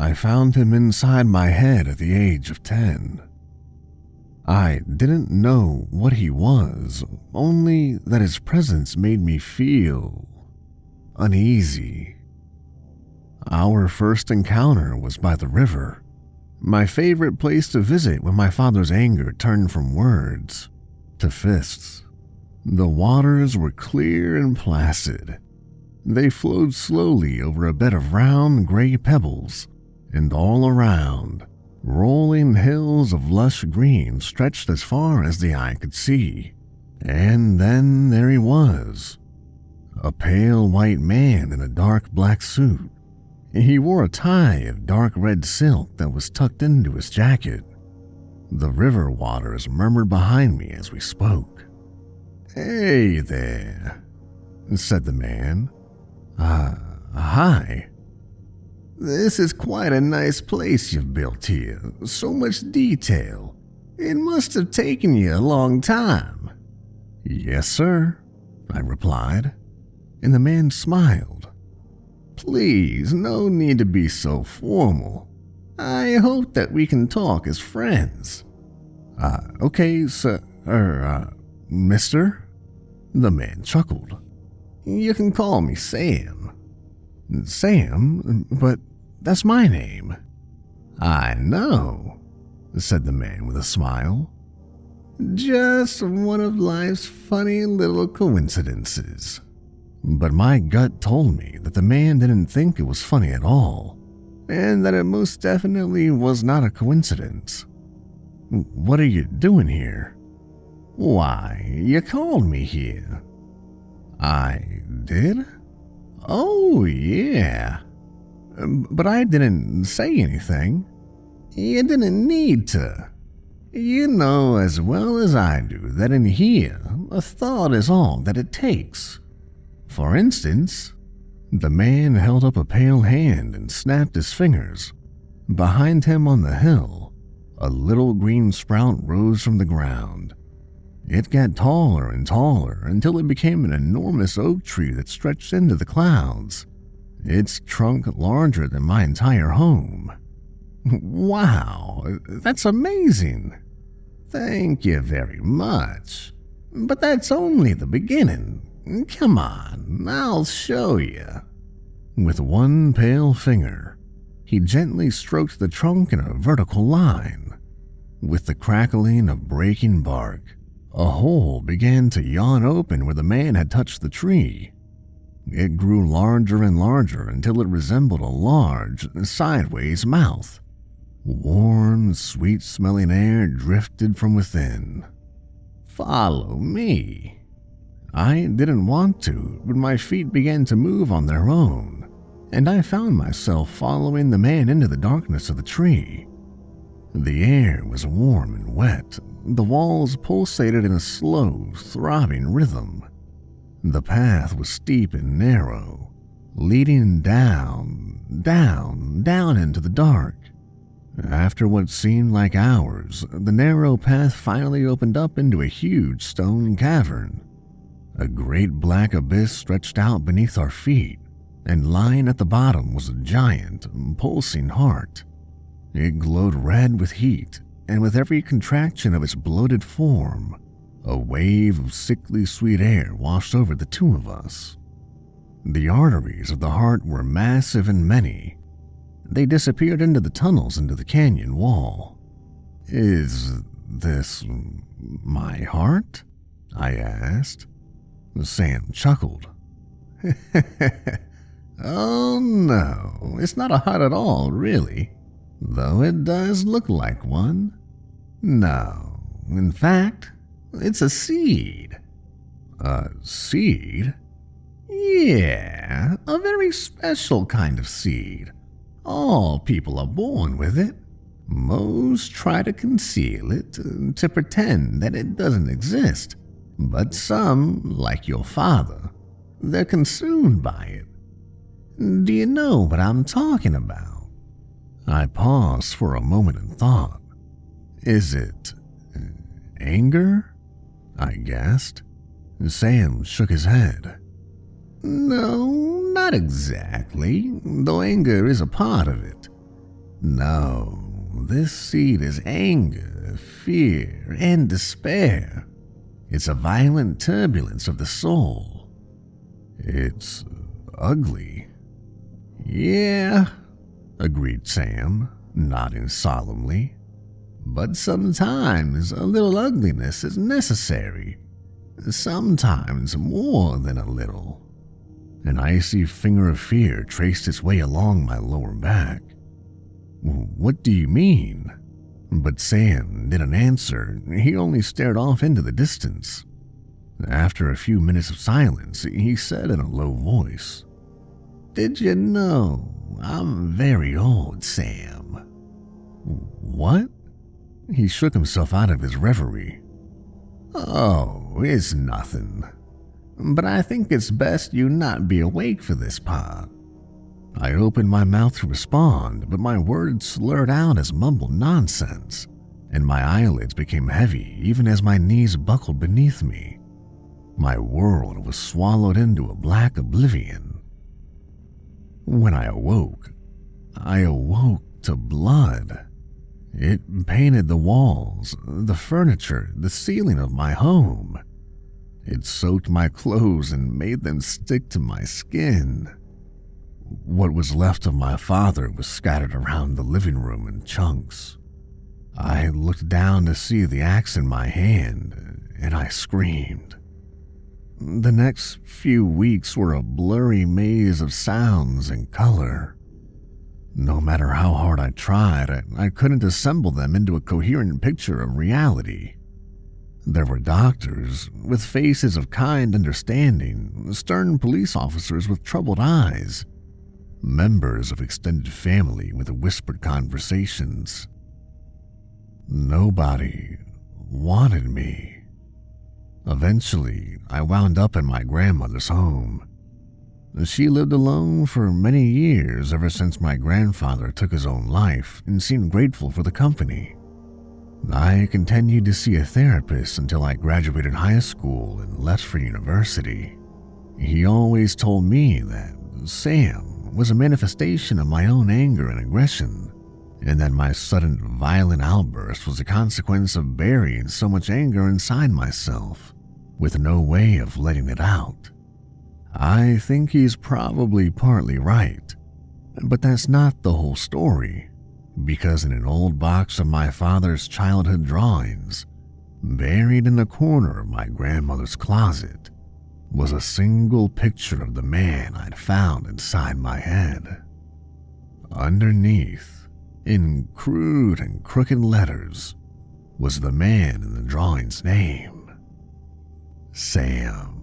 I found him inside my head at the age of 10. I didn't know what he was, only that his presence made me feel uneasy. Our first encounter was by the river, my favorite place to visit when my father's anger turned from words to fists. The waters were clear and placid. They flowed slowly over a bed of round gray pebbles, and all around, rolling hills of lush green stretched as far as the eye could see. And then there he was, a pale white man in a dark black suit. He wore a tie of dark red silk that was tucked into his jacket. The river waters murmured behind me as we spoke. "Hey there," said the man. Hi. This is quite a nice place you've built here. So much detail. It must have taken you a long time." "Yes, sir," I replied, and the man smiled. "Please, no need to be so formal. I hope that we can talk as friends." Okay, sir, mister?" The man chuckled. "You can call me Sam." "Sam? But that's my name." "I know," said the man with a smile. "Just one of life's funny little coincidences." But my gut told me that the man didn't think it was funny at all, and that it most definitely was not a coincidence. "What are you doing here?" "Why, you called me here." "I did? Oh, yeah. But I didn't say anything." "You didn't need to. You know as well as I do that in here, a thought is all that it takes. For instance," the man held up a pale hand and snapped his fingers. Behind him on the hill, a little green sprout rose from the ground. It got taller and taller until it became an enormous oak tree that stretched into the clouds, its trunk larger than my entire home. "Wow, that's amazing." "Thank you very much. But that's only the beginning. Come on, I'll show you." With one pale finger, he gently stroked the trunk in a vertical line. With the crackling of breaking bark, a hole began to yawn open where the man had touched the tree. It grew larger and larger until it resembled a large, sideways mouth. Warm, sweet-smelling air drifted from within. "Follow me." I didn't want to, but my feet began to move on their own, and I found myself following the man into the darkness of the tree. The air was warm and wet. The walls pulsated in a slow, throbbing rhythm. The path was steep and narrow, leading down into the dark. After what seemed like hours, the narrow path finally opened up into a huge stone cavern. A great black abyss stretched out beneath our feet, and lying at the bottom was a giant, pulsing heart. It glowed red with heat, and with every contraction of its bloated form, a wave of sickly sweet air washed over the two of us. The arteries of the heart were massive and many. They disappeared into the tunnels into the canyon wall. "Is this my heart?" I asked. Sam chuckled. "Oh no, it's not a heart at all, really, though it does look like one. No, in fact, it's a seed." "A seed?" "Yeah, a very special kind of seed. All people are born with it. Most try to conceal it, to pretend that it doesn't exist. But some, like your father, they're consumed by it. Do you know what I'm talking about?" I paused for a moment and thought. "Is it anger?" I guessed. Sam shook his head. "No, not exactly, though anger is a part of it. No, this seed is anger, fear, and despair. It's a violent turbulence of the soul. It's ugly. Yeah, agreed Sam, nodding solemnly. But sometimes a little ugliness is necessary. Sometimes more than a little. An icy finger of fear traced its way along my lower back. What do you mean? But Sam didn't answer. He only stared off into the distance. After a few minutes of silence, he said in a low voice, "Did you know I'm very old, Sam?" What? He shook himself out of his reverie. "Oh, it's nothing. But I think it's best you not be awake for this part." I opened my mouth to respond, but my words slurred out as mumbled nonsense, and my eyelids became heavy even as my knees buckled beneath me. My world was swallowed into a black oblivion. When I awoke to blood. It painted the walls, the furniture, the ceiling of my home. It soaked my clothes and made them stick to my skin. What was left of my father was scattered around the living room in chunks. I looked down to see the axe in my hand, and I screamed. The next few weeks were a blurry maze of sounds and color. No matter how hard I tried, I couldn't assemble them into a coherent picture of reality. There were doctors with faces of kind understanding, stern police officers with troubled eyes, members of extended family with whispered conversations. Nobody wanted me. Eventually, I wound up in my grandmother's home. She lived alone for many years ever since my grandfather took his own life and seemed grateful for the company. I continued to see a therapist until I graduated high school and left for university. He always told me that Sam was a manifestation of my own anger and aggression, and that my sudden violent outburst was a consequence of burying so much anger inside myself, with no way of letting it out. I think he's probably partly right, but that's not the whole story, because in an old box of my father's childhood drawings, buried in the corner of my grandmother's closet, was a single picture of the man I'd found inside my head. Underneath, in crude and crooked letters, was the man in the drawing's name, Sam.